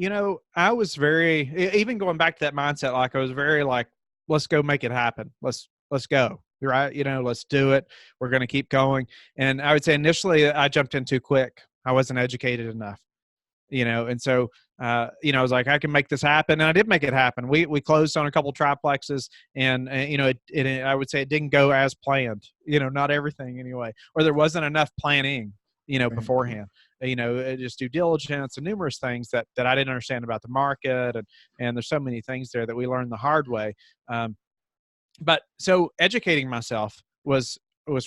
I was even going back to that mindset, like I was very like, let's go make it happen. Let's go. Right. Let's do it. We're going to keep going. And I would say initially I jumped in too quick. I wasn't educated enough, and so, I was like, I can make this happen. And I did make it happen. We closed on a couple triplexes and I would say it didn't go as planned, not everything anyway, or there wasn't enough planning, Right. beforehand, just due diligence and numerous things that I didn't understand about the market. And there's so many things there that we learned the hard way. But so educating myself was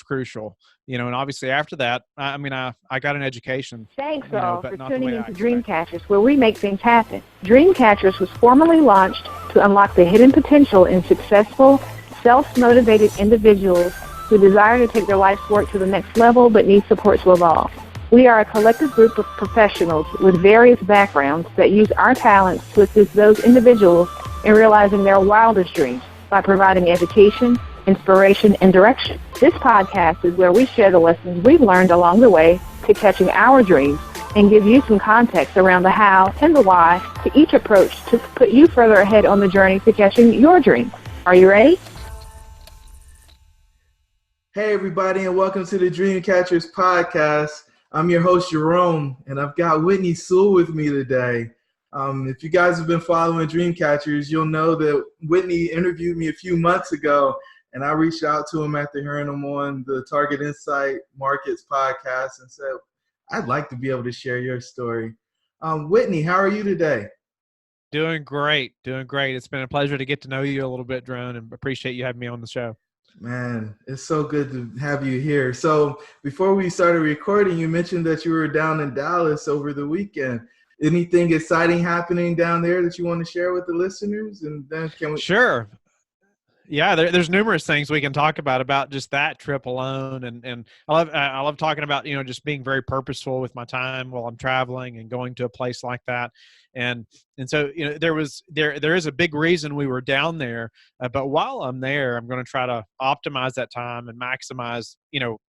crucial, and obviously after that, I got an education, Thanks all but for not the tuning way in I to expected. Dreamcatchers, where we make things happen. Dreamcatchers was formally launched to unlock the hidden potential in successful, self-motivated individuals who desire to take their life's work to the next level but need support to evolve. We are a collective group of professionals with various backgrounds that use our talents to assist those individuals in realizing their wildest dreams by providing education, inspiration, and direction. This podcast is where we share the lessons we've learned along the way to catching our dreams and give you some context around the how and the why to each approach to put you further ahead on the journey to catching your dreams. Are you ready? Hey, everybody, and welcome to the Dreamcatchers podcast. I'm your host, Jerome, and I've got Whitney Sewell with me today. If you guys have been following Dreamcatchers, you'll know that Whitney interviewed me a few months ago, and I reached out to him after hearing him on the Target Insight Markets podcast and said, I'd like to be able to share your story. Whitney, how are you today? Doing great. Doing great. It's been a pleasure to get to know you a little bit, Drone, and appreciate you having me on the show. Man, it's so good to have you here. So before we started recording, you mentioned that you were down in Dallas over the weekend. Anything exciting happening down there that you want to share with the listeners? And then can we? Sure. Yeah, there's numerous things we can talk about just that trip alone, and I love talking about just being very purposeful with my time while I'm traveling and going to a place like that, and so there is a big reason we were down there, but while I'm there, I'm going to try to optimize that time and maximize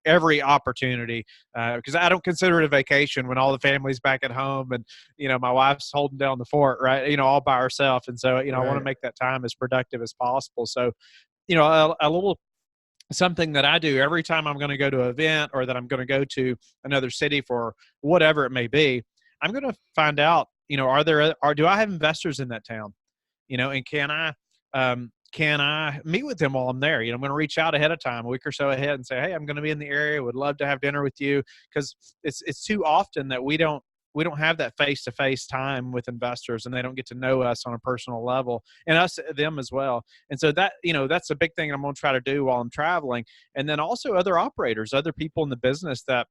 every opportunity, because I don't consider it a vacation when all the family's back at home and my wife's holding down the fort, right, all by herself, and so I want to Right. make that time as productive as possible. So a little something that I do every time I'm going to go to an event or that I'm going to go to another city for whatever it may be, I'm going to find out, do I have investors in that town? And can I meet with them while I'm there? I'm going to reach out ahead of time, a week or so ahead, and say, hey, I'm going to be in the area. Would love to have dinner with you, because it's too often that we don't have that face-to-face time with investors, and they don't get to know us on a personal level, and us them as well. And so that's a big thing I'm going to try to do while I'm traveling. And then also other operators, other people in the business that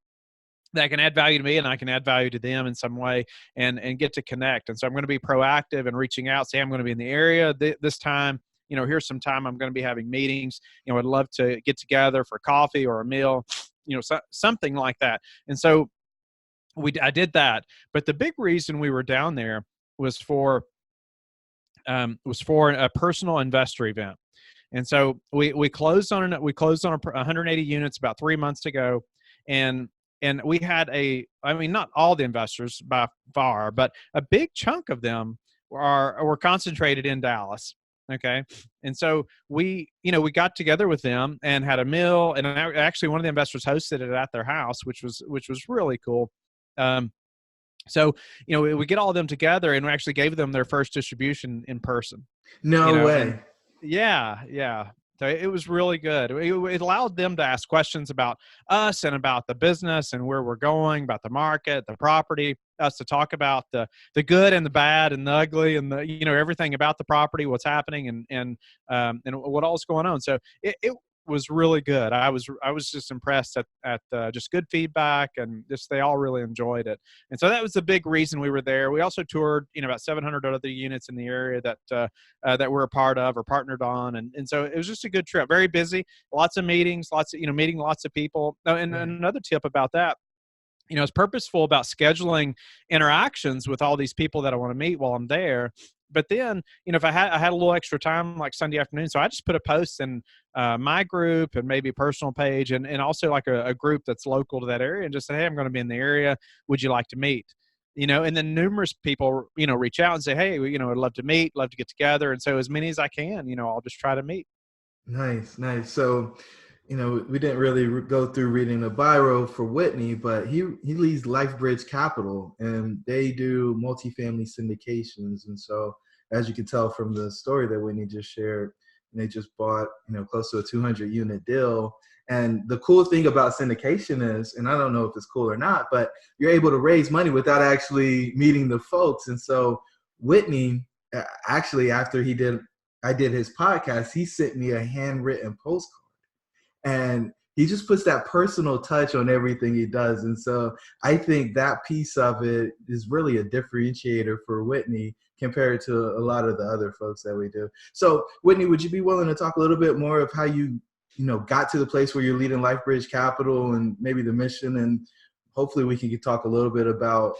can add value to me and I can add value to them in some way, and get to connect. And so I'm going to be proactive and reaching out, say I'm going to be in the area this time. Here's some time I'm going to be having meetings. I'd love to get together for coffee or a meal, something like that. And so I did that. But the big reason we were down there was for a personal investor event. And so we closed on 180 units about 3 months ago, and we had not all the investors by far, but a big chunk of them were concentrated in Dallas. Okay. And so we got together with them and had a meal, and actually one of the investors hosted it at their house, which was really cool. So, we get all of them together, and we actually gave them their first distribution in person, No and way. yeah. So it was really good. It allowed them to ask questions about us and about the business and where we're going, about the market, the property, us to talk about the good and the bad and the ugly and the, everything about the property, what's happening and what all's going on. So it was really good. I was just impressed at just good feedback, and just they all really enjoyed it. And so that was the big reason we were there. We also toured about 700 other units in the area that we're a part of or partnered on, and so it was just a good trip. Very busy, lots of meetings, meeting lots of people. Oh, and Right. another tip about that, it's purposeful about scheduling interactions with all these people that I want to meet while I'm there. But then, if I had a little extra time, like Sunday afternoon, so I just put a post in my group and maybe a personal page, and also like a group that's local to that area, and just say, hey, I'm going to be in the area. Would you like to meet? and then numerous people, reach out and say, hey, I'd love to meet, love to get together. And so as many as I can, I'll just try to meet. Nice, nice. So, we didn't really go through reading the bio for Whitney, but he leads LifeBridge Capital, and they do multifamily syndications. And so, as you can tell from the story that Whitney just shared, they just bought, close to a 200 unit deal. And the cool thing about syndication is, and I don't know if it's cool or not, but you're able to raise money without actually meeting the folks. And so Whitney, actually, after I did his podcast, he sent me a handwritten postcard. And he just puts that personal touch on everything he does. And so I think that piece of it is really a differentiator for Whitney compared to a lot of the other folks that we do. So Whitney, would you be willing to talk a little bit more of how you got to the place where you're leading LifeBridge Capital and maybe the mission? And hopefully we can talk a little bit about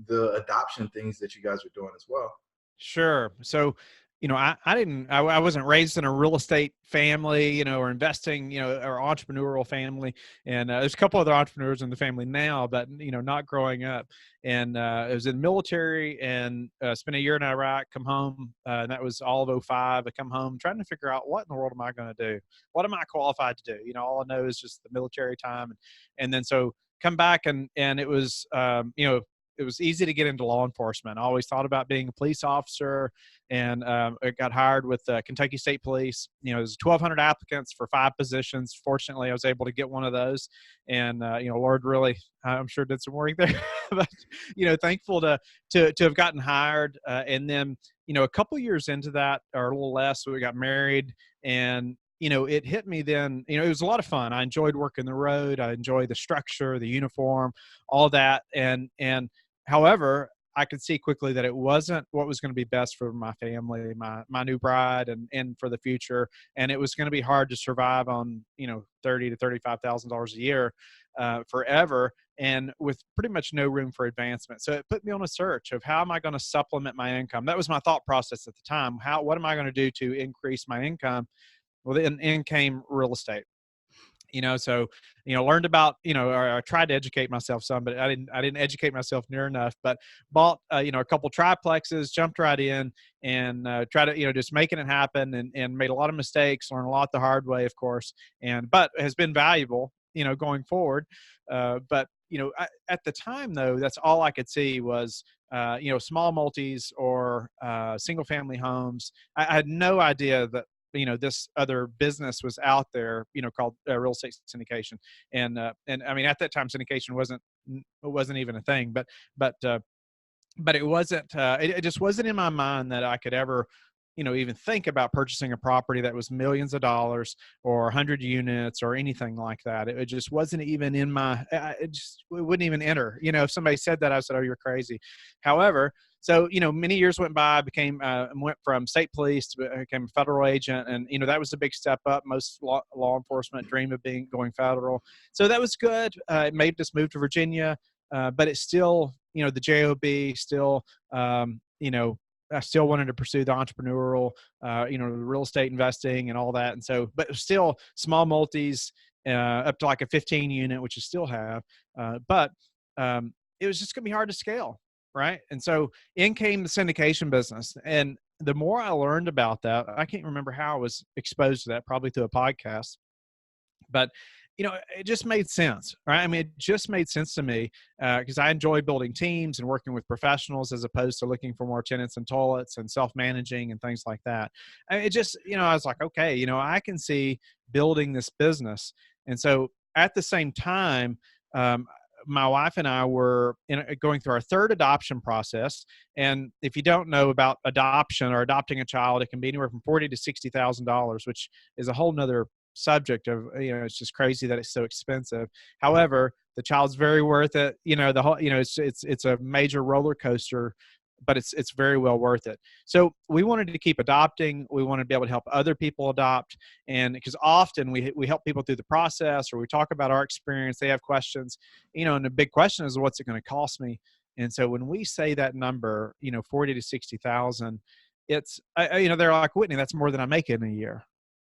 the adoption things that you guys are doing as well. Sure. So, I wasn't raised in a real estate family, or investing, or entrepreneurial family. And there's a couple other entrepreneurs in the family now, but, not growing up. And I was in the military and spent a year in Iraq, come home. And that was all of 2005. I come home trying to figure out what in the world am I going to do? What am I qualified to do? All I know is just the military time. And then so come back and it was, it was easy to get into law enforcement. I always thought about being a police officer, and I got hired with Kentucky State Police. There was 1,200 applicants for 5 positions. Fortunately, I was able to get one of those, and Lord really, I'm sure, did some work there. But thankful to have gotten hired, and then a couple years into that, or a little less, we got married, and it hit me then. It was a lot of fun. I enjoyed working the road. I enjoyed the structure, the uniform, all that, and however, I could see quickly that it wasn't what was going to be best for my family, my new bride, and for the future. And it was going to be hard to survive on, $30,000 to $35,000 a year forever, and with pretty much no room for advancement. So it put me on a search of how am I going to supplement my income? That was my thought process at the time. What am I going to do to increase my income? Well, then in came real estate. So, learned about, or I tried to educate myself some, but I didn't educate myself near enough, but bought, a couple triplexes, jumped right in and tried to, just making it happen, and made a lot of mistakes, learned a lot the hard way, of course, but has been valuable, going forward. But, at the time though, that's all I could see was, small multis or single family homes. I had no idea that, this other business was out there, called real estate syndication. And I mean, at that time, syndication wasn't even a thing, but it wasn't, it just wasn't in my mind that I could ever, even think about purchasing a property that was millions of dollars or 100 units or anything like that. It just wasn't even in my, it wouldn't even enter. If somebody said that, I said, oh, you're crazy. However, so, many years went by, went from state police to became a federal agent. And, that was a big step up. Most law enforcement dream of going federal. So that was good. It made us move to Virginia, but it's still, the JOB still, I still wanted to pursue the entrepreneurial, the real estate investing and all that. And so, but still small multis, up to like a 15 unit, which I still have. But it was just going to be hard to scale. Right. And so in came the syndication business. And the more I learned about that, I can't remember how I was exposed to that, probably through a podcast, but it just made sense, right? I mean, it just made sense to me because I enjoy building teams and working with professionals as opposed to looking for more tenants and toilets and self-managing and things like that. It just, I was like, okay, I can see building this business. And so at the same time, my wife and I were going through our 3rd adoption process. And if you don't know about adoption or adopting a child, it can be anywhere from $40,000 to $60,000, which is a whole nother subject of, it's just crazy that it's so expensive. However, the child's very worth it. The whole, it's a major roller coaster, but it's very well worth it. So we wanted to keep adopting. We wanted to be able to help other people adopt. And because often we help people through the process, or we talk about our experience, they have questions, and the big question is, what's it going to cost me? And so when we say that number, 40 to 60,000, it's, they're like, Whitney, that's more than I make in a year.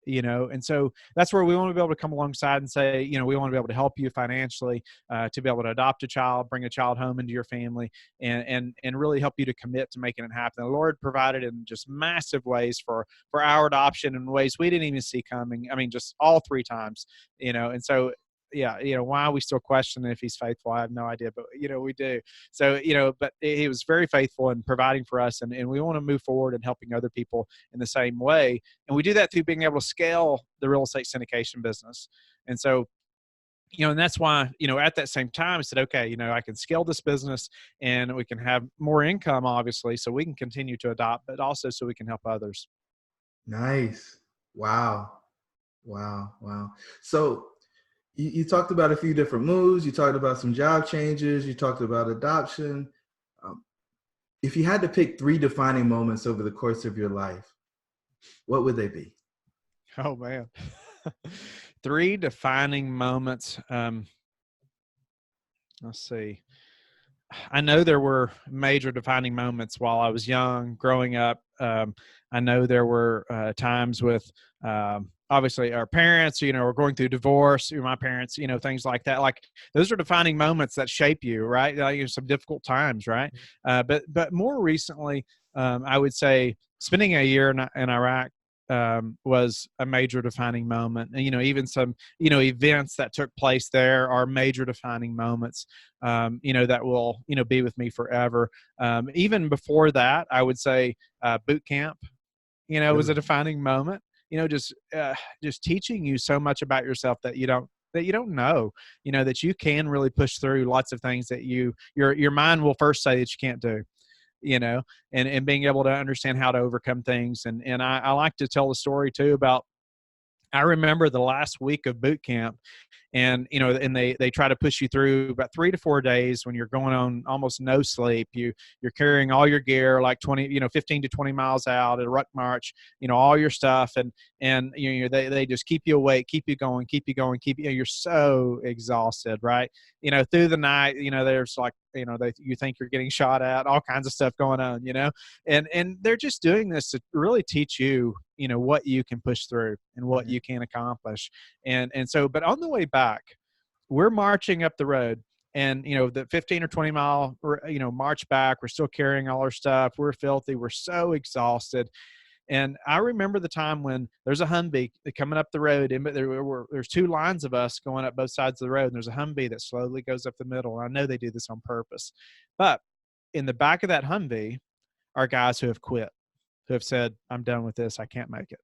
And so that's where we want to be able to come alongside and say, we want to be able to help you financially, to be able to adopt a child, bring a child home into your family, and really help you to commit to making it happen. The Lord provided in just massive ways for our adoption in ways we didn't even see coming. I mean, just all 3 times, and so, yeah, why we still question if he's faithful, I have no idea, but we do. So, but he was very faithful in providing for us, and we want to move forward and helping other people in the same way. And we do that through being able to scale the real estate syndication business. And so, and that's why, at that same time I said, okay, I can scale this business and we can have more income, obviously, so we can continue to adopt, but also so we can help others. Nice. Wow. So you talked about a few different moves. You talked about some job changes. You talked about adoption. If you had to pick 3 defining moments over the course of your life, what would they be? Oh, man. 3 defining moments. Let's see. I know there were major defining moments while I was young, growing up. I know there were times with obviously our parents, or going through divorce, my parents, things like that. Like those are defining moments that shape you, right? Like, some difficult times, right? But more recently, I would say spending a year in Iraq was a major defining moment. And, even some, events that took place there are major defining moments, that will, be with me forever. Even before that, I would say boot camp, was a defining moment, just teaching you so much about yourself that you don't know, that you can really push through lots of things that your mind will first say that you can't do. And being able to understand how to overcome things. And I like to tell the story too about, I remember the last week of boot camp, and they try to push you through about 3 to 4 days when you're going on almost no sleep. You're carrying all your gear, like 15 to 20 miles out at a ruck march, all your stuff, and they just keep you awake, keep you going, you're so exhausted, right? Through the night, there's like, you think you're getting shot at, all kinds of stuff going on, and they're just doing this to really teach you, what you can push through and what you can accomplish. And so, but on the way back, we're marching up the road, and, the 15 or 20 mile, march back, we're still carrying all our stuff. We're filthy. We're so exhausted. And I remember the time when there's a Humvee coming up the road, and there's 2 lines of us going up both sides of the road, and there's a Humvee that slowly goes up the middle. And I know they do this on purpose, but in the back of that Humvee are guys who have quit, who have said, I'm done with this. I can't make it.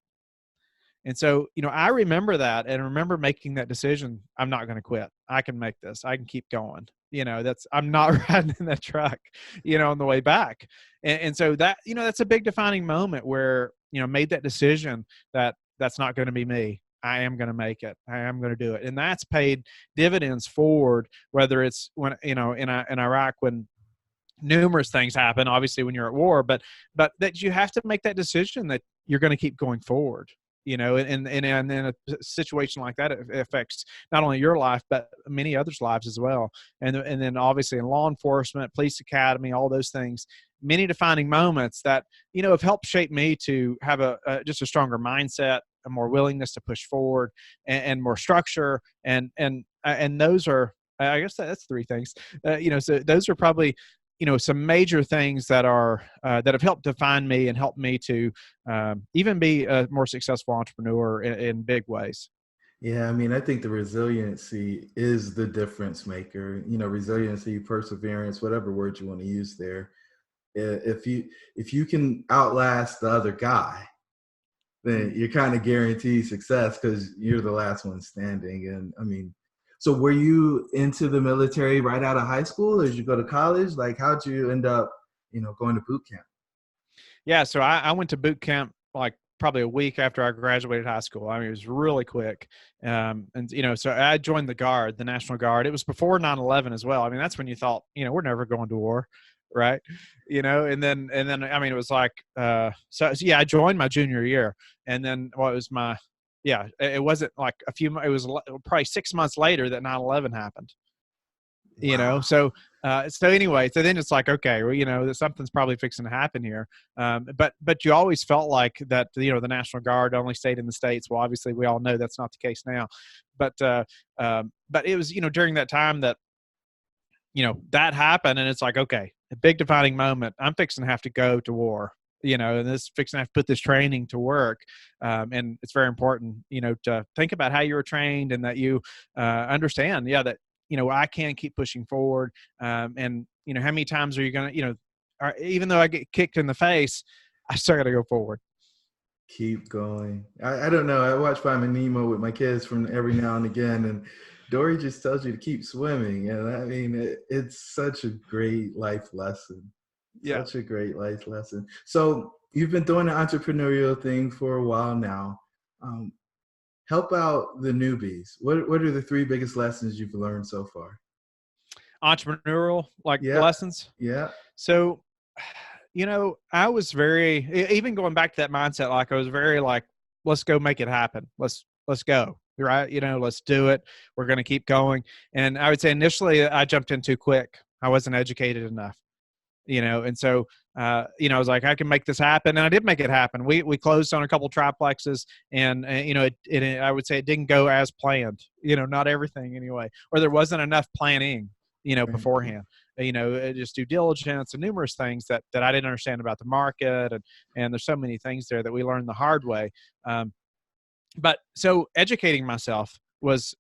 And so, I remember that, and remember making that decision. I'm not going to quit. I can make this. I can keep going. I'm not riding in that truck, on the way back. And so that, that's a big defining moment where, made that decision that that's not going to be me. I am going to make it. I am going to do it. And that's paid dividends forward, whether it's when, in Iraq, when numerous things happen, obviously when you're at war, but that you have to make that decision that you're going to keep going forward. And in a situation like that, it affects not only your life, but many others' lives as well. And then obviously in law enforcement, police academy, all those things, many defining moments that, have helped shape me to have just a stronger mindset, a more willingness to push forward, and more structure. And those are, I guess that's 3 things, so those are probably, some major things that are that have helped define me and helped me to even be a more successful entrepreneur in big ways. Yeah, I mean, I think the resiliency is the difference maker. Resiliency, perseverance, whatever word you want to use there. If you can outlast the other guy, then you're kind of guaranteed success because you're the last one standing. And I mean, so were you into the military right out of high school, or did you go to college? Like, how'd you end up, going to boot camp? Yeah, so I went to boot camp like probably a week after I graduated high school. I mean, it was really quick. And, so I joined the Guard, the National Guard. It was before 9/11 as well. I mean, that's when you thought, we're never going to war, right? And then, I mean, it was like, so yeah, I joined my junior year. And then it was it wasn't like it was probably 6 months later that 9/11 happened. Wow. So So anyway, so then it's like, okay, well, you know, something's probably fixing to happen here. But you always felt like that, you know, the National Guard only stayed in the States. Well, obviously we all know that's not the case now, but it was, you know, during that time that, you know, that happened, and it's like, okay, a big defining moment. I'm fixing to have to go to war, you know, and this fixing to have to put this training to work. And it's very important, you know, to think about how you were trained and that you understand, yeah, that, you know, I can keep pushing forward. And, you know, how many times are you going to, you know, even though I get kicked in the face, I still got to go forward. Keep going. I don't know. I watch Finding Nemo with my kids from every now and again, and Dory just tells you to keep swimming. And I mean, it's such a great life lesson. Yeah. Such a great life lesson. So you've been doing the entrepreneurial thing for a while now. Help out the newbies. What are the 3 biggest lessons you've learned so far? Entrepreneurial lessons. Yeah. So, you know, I was very, even going back to that mindset, like I was very like, let's go make it happen. Let's go. Right. You know, let's do it. We're going to keep going. And I would say initially I jumped in too quick. I wasn't educated enough, you know? And so, you know, I was like, I can make this happen. And I did make it happen. We closed on a couple triplexes, and you know, I would say it didn't go as planned, you know, not everything anyway, or there wasn't enough planning, you know, beforehand, you know, just due diligence and numerous things that I didn't understand about the market. And there's so many things there that we learned the hard way. But so educating myself was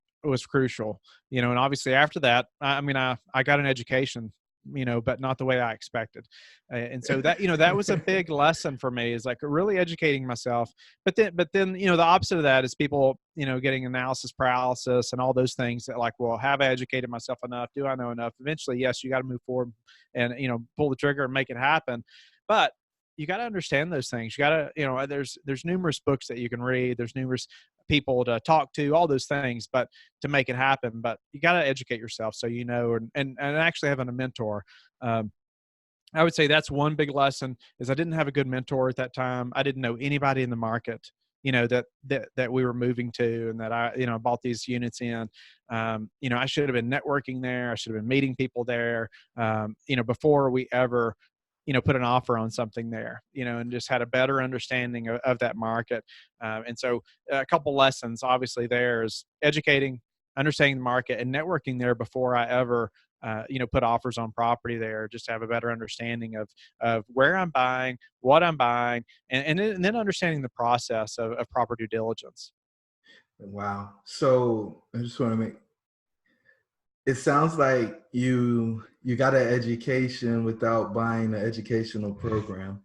crucial, you know, and obviously after that, I mean, I got an education, you know, but not the way I expected. And so that, you know, that was a big lesson for me, is like really educating myself. But then, you know, the opposite of that is people, you know, getting analysis paralysis and all those things that like, well, have I educated myself enough? Do I know enough? Eventually, yes, you got to move forward and, you know, pull the trigger and make it happen. But you got to understand those things. You got to, you know, there's numerous books that you can read. There's numerous people to talk to, all those things, but to make it happen. But you got to educate yourself so you know, and actually having a mentor. I would say that's one big lesson, is I didn't have a good mentor at that time. I didn't know anybody in the market, you know, that we were moving to, and that I, you know, bought these units in. You know, I should have been networking there. I should have been meeting people there, you know, before we ever, you know, put an offer on something there, you know, and just had a better understanding of that market. And so a couple lessons, obviously, there is educating, understanding the market, and networking there before I ever, you know, put offers on property there, just to have a better understanding of where I'm buying, what I'm buying, and then understanding the process of proper due diligence. Wow. So I just want to make, it sounds like you got an education without buying an educational program.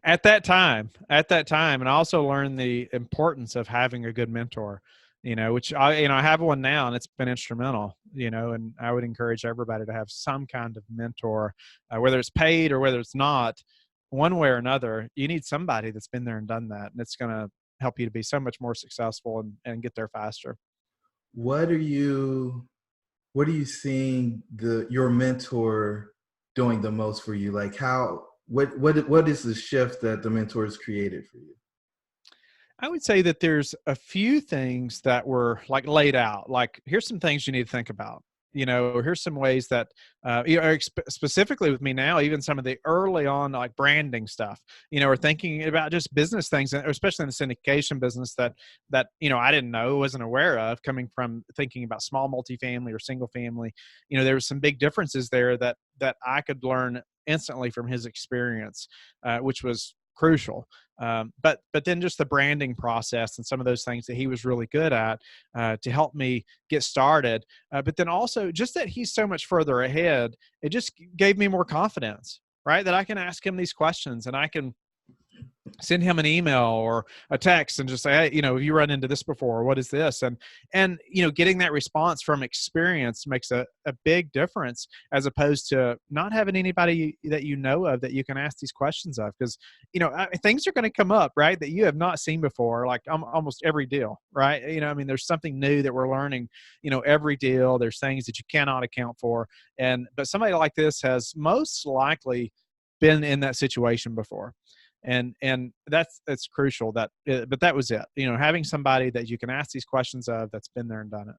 At that time, and I also learned the importance of having a good mentor, you know, which I have one now, and it's been instrumental, you know, and I would encourage everybody to have some kind of mentor, whether it's paid or whether it's not, one way or another. You need somebody that's been there and done that, and it's going to help you to be so much more successful and get there faster. What are you seeing your mentor doing the most for you? Like what is the shift that the mentor has created for you? I would say that there's a few things that were like laid out, like, here's some things you need to think about. You know, here's some ways that, you know, specifically with me now, even some of the early on, like branding stuff, you know, or thinking about just business things, especially in the syndication business that, you know, I didn't know, wasn't aware of, coming from thinking about small multifamily or single family. You know, there was some big differences there that I could learn instantly from his experience, which was crucial. But then just the branding process and some of those things that he was really good at, to help me get started. But then also just that he's so much further ahead, it just gave me more confidence, right? That I can ask him these questions, and I can send him an email or a text and just say, hey, you know, have you run into this before? What is this? And, you know, getting that response from experience makes a big difference, as opposed to not having anybody that you know of that you can ask these questions of. Because, you know, things are going to come up, right, that you have not seen before, like almost every deal, right? You know, I mean, there's something new that we're learning, you know, every deal. There's things that you cannot account for. But somebody like this has most likely been in that situation before. And that's crucial. But that was it. You know, having somebody that you can ask these questions of, that's been there and done it.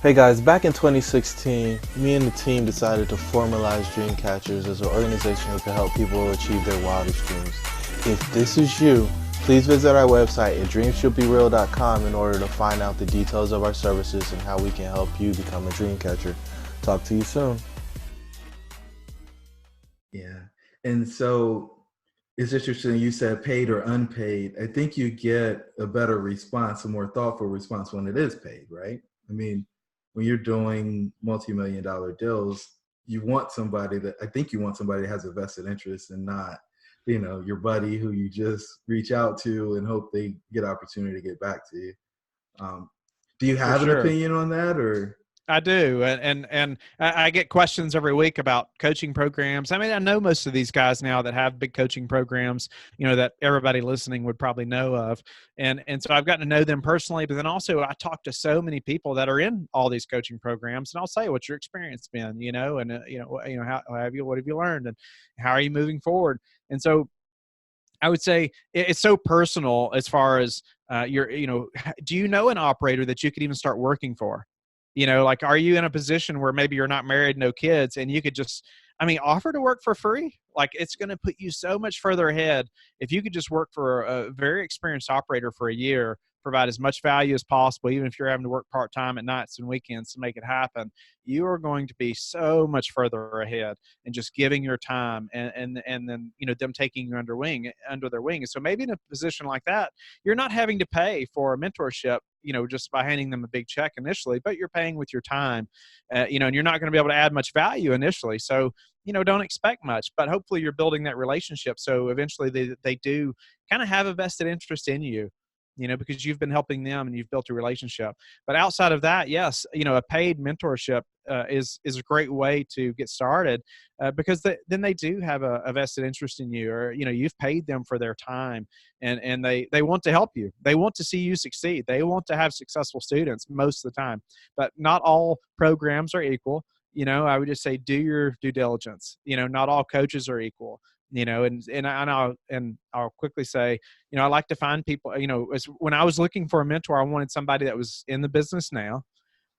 Hey guys, back in 2016, me and the team decided to formalize Dreamcatchers as an organization who can help people achieve their wildest dreams. If this is you, please visit our website at dreamshouldbereal.com in order to find out the details of our services and how we can help you become a Dreamcatcher. Talk to you soon. Yeah. And so it's interesting you said paid or unpaid. I think you get a better response, a more thoughtful response when it is paid, right? I mean, when you're doing multi-million dollar deals, you want somebody that has a vested interest and not, your buddy who you just reach out to and hope they get opportunity to get back to you. Do you For have an sure. opinion on that, or? I do, and I get questions every week about coaching programs. I mean, I know most of these guys now that have big coaching programs, that everybody listening would probably know of, and so I've gotten to know them personally. But then also, I talk to so many people that are in all these coaching programs, and I'll say, "What's your experience been?" What have you learned, and how are you moving forward? And so, I would say it's so personal as far as do you know an operator that you could even start working for? Like, are you in a position where maybe you're not married, no kids, and you could just, offer to work for free? Like, it's going to put you so much further ahead if you could just work for a very experienced operator for a year, provide as much value as possible, even if you're having to work part-time at nights and weekends to make it happen. You are going to be so much further ahead and just giving your time and then, them taking you under their wing. And so maybe in a position like that, you're not having to pay for a mentorship, just by handing them a big check initially, but you're paying with your time, and you're not going to be able to add much value initially. So, don't expect much, but hopefully you're building that relationship. So eventually they do kind of have a vested interest in you, because you've been helping them and you've built a relationship. But outside of that, yes, a paid mentorship is a great way to get started, because then they do have a vested interest in you, or you've paid them for their time, and they want to help you. They want to see you succeed. They want to have successful students most of the time, but not all programs are equal. I would just say do your due diligence. Not all coaches are equal. I'll quickly say, I like to find people. When I was looking for a mentor, I wanted somebody that was in the business now.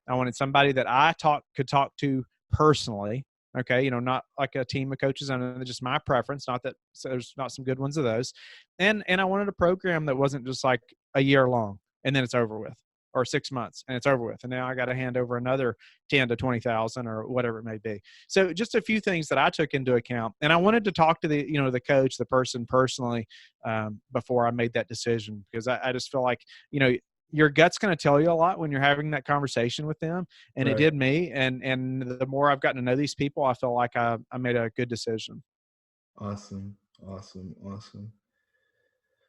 I wanted somebody that I could talk to personally. Okay, not like a team of coaches. I know just my preference. Not that so there's not some good ones of those. And I wanted a program that wasn't just like a year long and then it's over with, or 6 months and it's over with, and now I got to hand over another 10 to 20,000 or whatever it may be. So just a few things that I took into account, and I wanted to talk to the coach, the person personally, before I made that decision, because I just feel like your gut's going to tell you a lot when you're having that conversation with them. And It Right. did me. And the more I've gotten to know these people, I feel like I made a good decision. Awesome. Awesome. Awesome.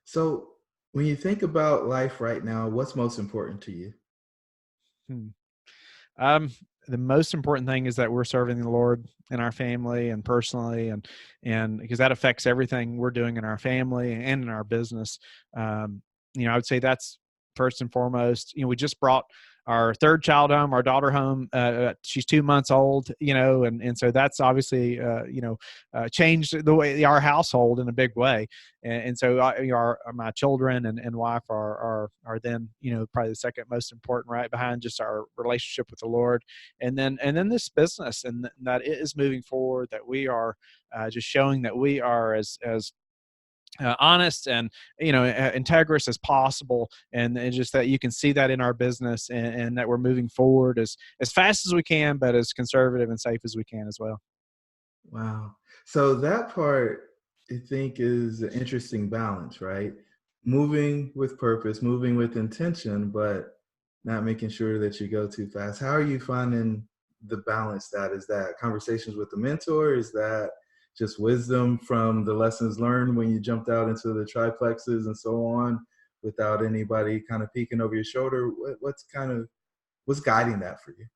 So when you think about life right now, what's most important to you? Hmm. The most important thing is that we're serving the Lord in our family and personally, and because that affects everything we're doing in our family and in our business. I would say that's first and foremost. We just brought our third child home, our daughter home. She's 2 months old, and so that's obviously, changed the way our household in a big way. And so my children and wife are then, probably the second most important, right behind just our relationship with the Lord. And then this business, and that it is moving forward, that we are just showing that we are as honest and integrous as possible, and just that you can see that in our business, and that we're moving forward as fast as we can, but as conservative and safe as we can as well. Wow. So that part, I think, is an interesting balance, right? Moving with purpose, moving with intention, but not making sure that you go too fast. How are you finding the balance? Is that conversations with the mentor? Is that just wisdom from the lessons learned when you jumped out into the triplexes and so on, without anybody kind of peeking over your shoulder? What's guiding that for you?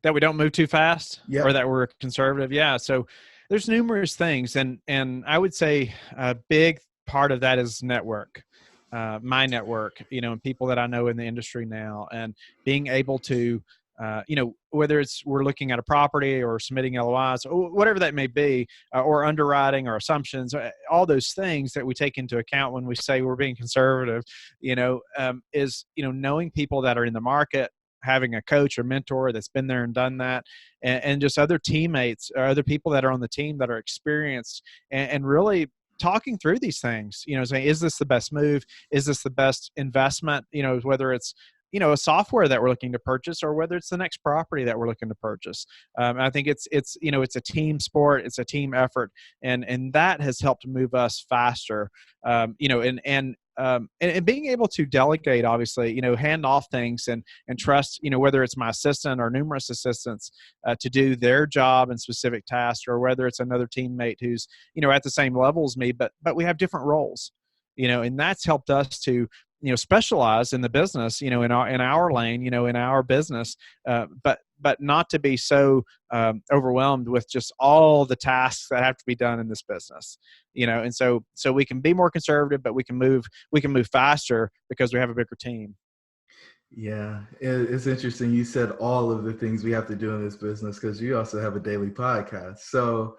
That we don't move too fast, or Yep. that we're conservative. Yeah. So there's numerous things. And I would say a big part of that is network, my network, and people that I know in the industry now, and being able to, whether it's we're looking at a property or submitting LOIs or whatever that may be, or underwriting or assumptions, all those things that we take into account when we say we're being conservative, is, knowing people that are in the market, having a coach or mentor that's been there and done that, and just other teammates or other people that are on the team that are experienced, and really talking through these things, saying, is this the best move? Is this the best investment? Whether it's, a software that we're looking to purchase or whether it's the next property that we're looking to purchase. I think it's a team sport. It's a team effort. And that has helped move us faster. And being able to delegate, obviously, hand off things and trust, whether it's my assistant or numerous assistants to do their job and specific tasks, or whether it's another teammate who's, at the same level as me, but we have different roles, and that's helped us to, specialize in the business, in our lane, in our business, but not to be so overwhelmed with just all the tasks that have to be done in this business, and so we can be more conservative, but we can move faster because we have a bigger team. Yeah, it's interesting. You said all of the things we have to do in this business because you also have a daily podcast. So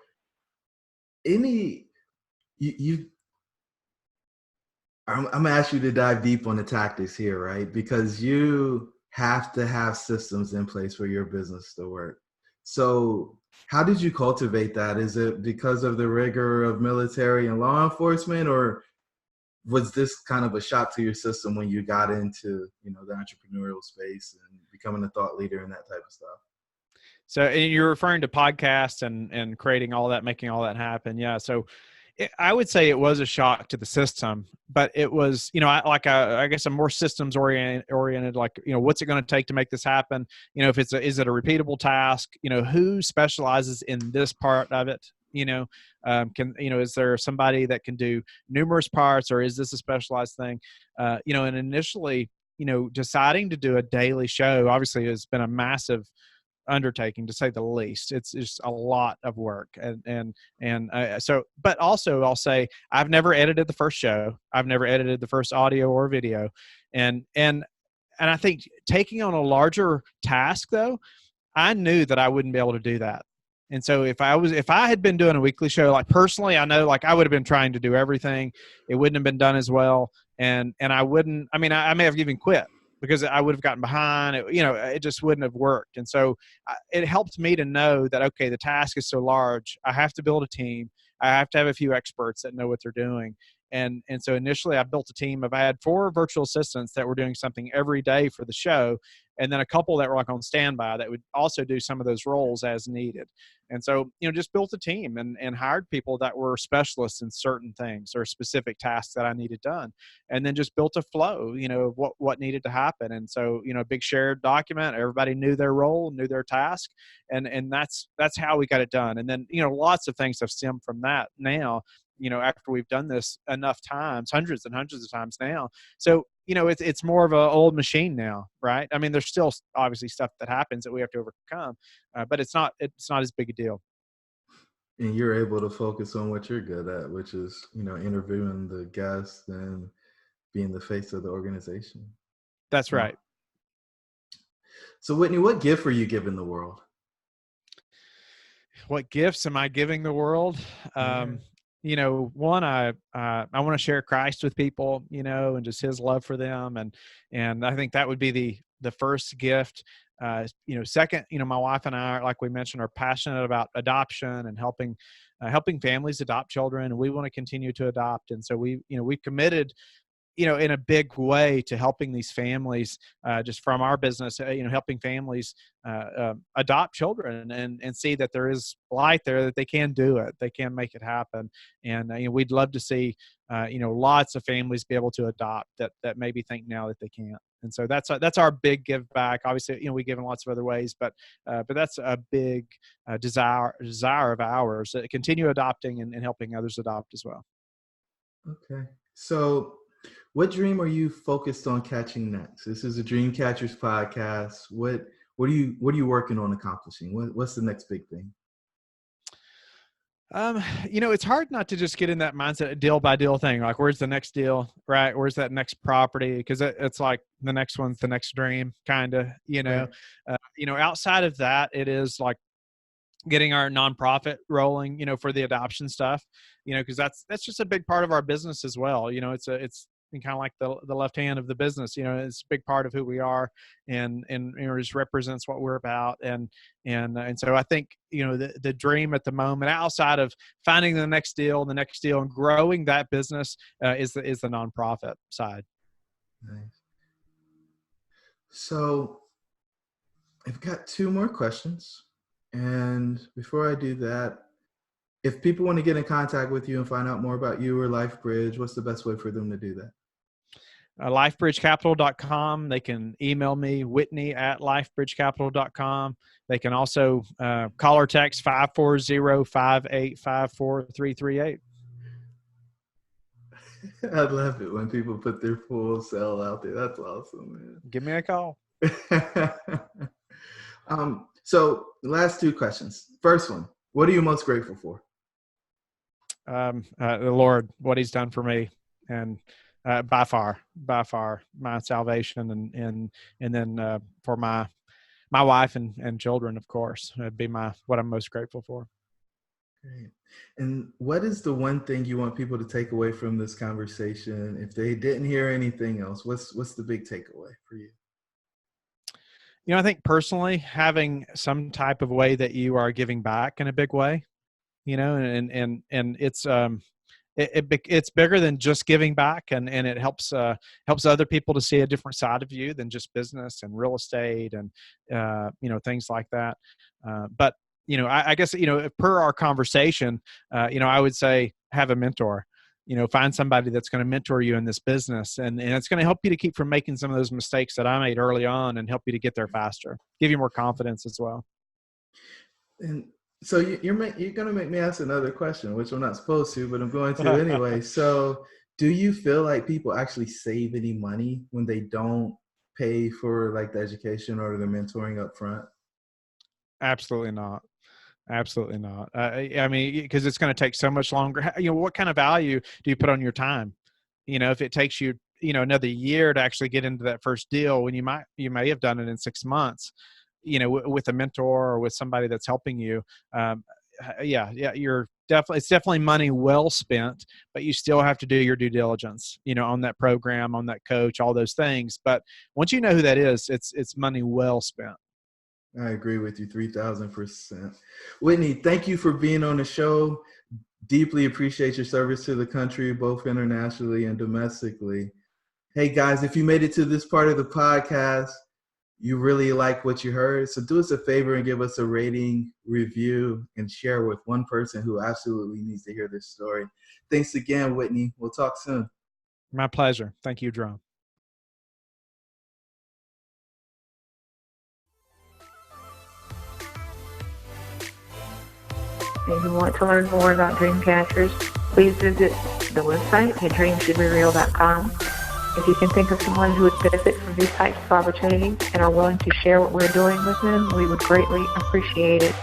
I'm going to ask you to dive deep on the tactics here, right? Because you have to have systems in place for your business to work. So how did you cultivate that? Is it because of the rigor of military and law enforcement, or was this kind of a shock to your system when you got into, the entrepreneurial space and becoming a thought leader and that type of stuff? So, and you're referring to podcasts and creating all that, making all that happen. Yeah. So I would say it was a shock to the system, but it was, I guess I'm more systems oriented, like, what's it going to take to make this happen? If is it a repeatable task? Who specializes in this part of it? Is there somebody that can do numerous parts, or is this a specialized thing? And initially, deciding to do a daily show obviously has been a massive undertaking, to say the least. It's just a lot of work, but also I'll say I've never edited the first show. I've never edited the first audio or video, and I think taking on a larger task, though, I knew that I wouldn't be able to do that. And so if I had been doing a weekly show, like personally, I know, like, I would have been trying to do everything. It wouldn't have been done as well, and I wouldn't. I mean, I may have even quit, because I would have gotten behind. It just wouldn't have worked. And so it helped me to know that, okay, the task is so large. I have to build a team. I have to have a few experts that know what they're doing. And so initially I built a team I had 4 virtual assistants that were doing something every day for the show. And then a couple that were like on standby that would also do some of those roles as needed. And so, just built a team and hired people that were specialists in certain things or specific tasks that I needed done. And then just built a flow, of what needed to happen. And so, a big shared document, everybody knew their role, knew their task. And that's how we got it done. And then, lots of things have stemmed from that now, after we've done this enough times, hundreds and hundreds of times now. So, it's more of an old machine now, right? I mean, there's still obviously stuff that happens that we have to overcome, but it's not as big a deal. And you're able to focus on what you're good at, which is, interviewing the guests and being the face of the organization. That's right. So Whitney, what gift are you giving the world? What gifts am I giving the world? One, I want to share Christ with people, and just his love for them. And I think that would be the first gift. Second, my wife and I, like we mentioned, are passionate about adoption and helping families adopt children. And we want to continue to adopt. And so we've committed, in a big way to helping these families, just from our business, helping families adopt children and see that there is light there, that they can do it, they can make it happen. And we'd love to see lots of families be able to adopt that maybe think now that they can't. And so that's our big give back. Obviously, we give in lots of other ways, but that's a big desire of ours, to continue adopting and helping others adopt as well. Okay, so what dream are you focused on catching next? This is a Dream Catchers podcast. What are you working on accomplishing? What's the next big thing? It's hard not to just get in that mindset, deal by deal thing. Like, where's the next deal, right? Where's that next property? Because it's like the next one's the next dream, kind of. Right. Outside of that, it is like getting our nonprofit rolling, for the adoption stuff. Because that's just a big part of our business as well. It's and kind of like the left hand of the business. It's a big part of who we are, and it just represents what we're about. And so I think, the dream at the moment, outside of finding the next deal and growing that business, is the nonprofit side. Nice. So I've got 2 more questions. And before I do that, if people want to get in contact with you and find out more about you or LifeBridge, what's the best way for them to do that? LifeBridgeCapital.com. They can email me, Whitney@LifeBridgeCapital.com. They can also call or text 540-5854-338. I love it when people put their full cell out there. That's awesome, man. Give me a call. So the last 2 questions. First one, what are you most grateful for? The Lord, what he's done for me, and by far my salvation, and then for my wife and children, of course, would be what I'm most grateful for. Great. And what is the one thing you want people to take away from this conversation? If they didn't hear anything else, what's the big takeaway for you? I think personally, having some type of way that you are giving back in a big way, and it's it's bigger than just giving back, and it helps other people to see a different side of you than just business and real estate and things like that. But I guess per our conversation, I would say have a mentor. Find somebody that's going to mentor you in this business, and it's going to help you to keep from making some of those mistakes that I made early on, and help you to get there faster, give you more confidence as well. And so you're going to make me ask another question, which I'm not supposed to, but I'm going to anyway. So do you feel like people actually save any money when they don't pay for like the education or the mentoring up front? Absolutely not. Absolutely not. I mean, because it's going to take so much longer. What kind of value do you put on your time? If it takes you, another year to actually get into that first deal, when you may have done it in 6 months, with a mentor or with somebody that's helping you. It's definitely money well spent, but you still have to do your due diligence, on that program, on that coach, all those things. But once you know who that is, it's money well spent. I agree with you 3,000%. Whitney, thank you for being on the show. Deeply appreciate your service to the country, both internationally and domestically. Hey guys, if you made it to this part of the podcast, you really like what you heard, so do us a favor and give us a rating, review, and share with one person who absolutely needs to hear this story. Thanks again, Whitney. We'll talk soon. My pleasure. Thank you, Jerome. If you want to learn more about Dreamcatchers, please visit the website at dreamshouldbereal.com. If you can think of someone who would benefit from these types of opportunities and are willing to share what we're doing with them, we would greatly appreciate it.